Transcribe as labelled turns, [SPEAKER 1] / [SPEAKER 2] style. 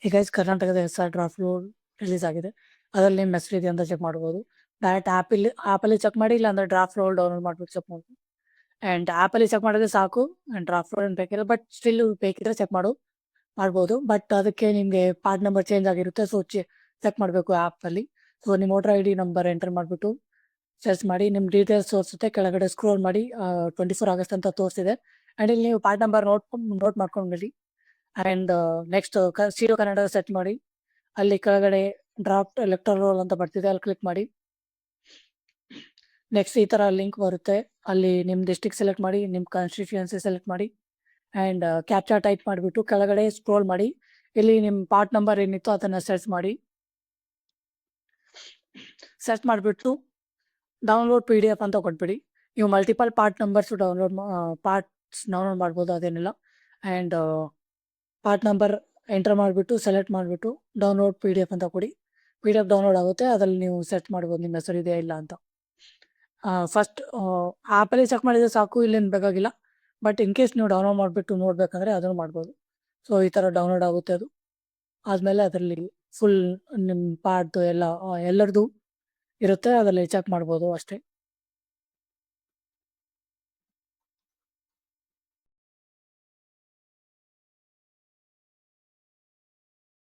[SPEAKER 1] ಈಗ ಕರ್ನಾಟಕದ SR draft rule release ಆಗಿದೆ. ಅದ್ರಲ್ಲಿ ನಿಮ್ಮ ಹೆಸರಿದೆ ಅಂತ ಚೆಕ್ ಮಾಡ್ಬೋದು. ಡೈರೆಕ್ಟ್ ಆ್ಯಪಲ್ಲಿ ಚೆಕ್ ಮಾಡಿ, ಇಲ್ಲ ಅಂದ್ರೆ ಡ್ರಾಫ್ಟ್ ರೋಲ್ ಡೌನ್ಲೋಡ್ ಮಾಡ್ಬಿಟ್ಟು ಚೆಕ್ ಮಾಡ್ಬೋದು. ಆ್ಯಂಡ್ ಆ್ಯಪಲ್ಲಿ ಚೆಕ್ ಮಾಡಿದ್ರೆ ಸಾಕು. ಡ್ರಾಫ್ಟ್ ರೋಲ್ ಏನು ಬೇಕಿಲ್ಲ, ಬಟ್ ಸ್ಟಿಲ್ ಬೇಕಿದ್ರೆ ಚೆಕ್ ಮಾಡ್ಬೋದು. ಬಟ್ ಅದಕ್ಕೆ ನಿಮಗೆ ಪಾರ್ಟ್ ನಂಬರ್ ಚೇಂಜ್ ಆಗಿರುತ್ತೆ. ಸೊ ಚೆಕ್ ಮಾಡಬೇಕು ಆ್ಯಪಲ್ಲಿ. ಸೊ ನಿಮ್ಮ ವೋಟರ್ ID ನಂಬರ್ ಎಂಟರ್ ಮಾಡಿಬಿಟ್ಟು ಸರ್ಚ್ ಮಾಡಿ, ನಿಮ್ಮ ಡೀಟೇಲ್ಸ್ ತೋರಿಸುತ್ತೆ. ಕೆಳಗಡೆ ಸ್ಕ್ರೋಲ್ ಮಾಡಿ 24 ಆಗಸ್ಟ್ ಅಂತ ತೋರಿಸಿದೆ. ಆ್ಯಂಡ್ ಇಲ್ಲಿ ನೀವು ಪಾರ್ಟ್ ನಂಬರ್ ನೋಟ್ ಮಾಡ್ಕೊಂಡ್ಬಿಡಿ. And next zero Kannada set ಮಾಡಿ. ಅಲ್ಲಿ ಕೆಳಗಡೆ ಡ್ರಾಫ್ಟ್ ಎಲೆಕ್ಟ್ರಲ್ ರೋಲ್ ಅಂತ ಬರ್ತಿದೆ, ಅಲ್ಲಿ ಕ್ಲಿಕ್ ಮಾಡಿ. ನೆಕ್ಸ್ಟ್ ಈ ಥರ ಲಿಂಕ್ ಬರುತ್ತೆ. ಅಲ್ಲಿ ನಿಮ್ಮ ಡಿಸ್ಟ್ರಿಕ್ಟ್ ಸೆಲೆಕ್ಟ್ ಮಾಡಿ, ನಿಮ್ಮ ಕಾನ್ಸ್ಟಿಟ್ಯೂಯನ್ಸಿ ಸೆಲೆಕ್ಟ್ ಮಾಡಿ. ಆ್ಯಂಡ್ ಕ್ಯಾಪ್ಚಾ ಟೈಪ್ ಮಾಡಿಬಿಟ್ಟು ಕೆಳಗಡೆ ಸ್ಕ್ರೋಲ್ ಮಾಡಿ. ಇಲ್ಲಿ ನಿಮ್ಮ ಪಾರ್ಟ್ ನಂಬರ್ ಏನಿತ್ತು ಅದನ್ನು ಸರ್ಚ್ ಮಾಡಿ. ಸರ್ಚ್ ಮಾಡಿಬಿಟ್ಟು ಡೌನ್ಲೋಡ್ PDF ಅಂತ ಕೊಟ್ಬಿಡಿ. ನೀವು ಮಲ್ಟಿಪಲ್ ಪಾರ್ಟ್ಸ್ ಡೌನ್ಲೋಡ್ ಮಾಡ್ಬೋದು, ಅದೇನಿಲ್ಲ. ಆ್ಯಂಡ್ ಪಾರ್ಟ್ ನಂಬರ್ ಎಂಟರ್ ಮಾಡಿಬಿಟ್ಟು ಸೆಲೆಕ್ಟ್ ಮಾಡಿಬಿಟ್ಟು ಡೌನ್ಲೋಡ್ PDF ಅಂತ ಕೊಡಿ. PDF ಡೌನ್ಲೋಡ್ ಆಗುತ್ತೆ. ಅದರಲ್ಲಿ ನೀವು ಸರ್ಚ್ ಮಾಡ್ಬೋದು ನಿಮ್ಮ ಹೆಸರು ಇದೆಯಾ ಇಲ್ಲ ಅಂತ. ಫಸ್ಟ್ ಆ್ಯಪಲ್ಲಿ ಚೆಕ್ ಮಾಡಿದರೆ ಸಾಕು, ಇಲ್ಲೇನು ಬೇಕಾಗಿಲ್ಲ. ಬಟ್ ಇನ್ ಕೇಸ್ ನೀವು ಡೌನ್ಲೋಡ್ ಮಾಡಿಬಿಟ್ಟು ನೋಡಬೇಕಂದ್ರೆ ಅದನ್ನು ಮಾಡ್ಬೋದು. ಸೊ ಈ ಥರ ಡೌನ್ಲೋಡ್ ಆಗುತ್ತೆ. ಅದು ಆದಮೇಲೆ ಅದರಲ್ಲಿ ಫುಲ್ ನಿಮ್ಮ ಪಾರ್ಟ್ದು ಎಲ್ಲರದ್ದು ಇರುತ್ತೆ, ಅದರಲ್ಲಿ ಚೆಕ್ ಮಾಡ್ಬೋದು ಅಷ್ಟೇ.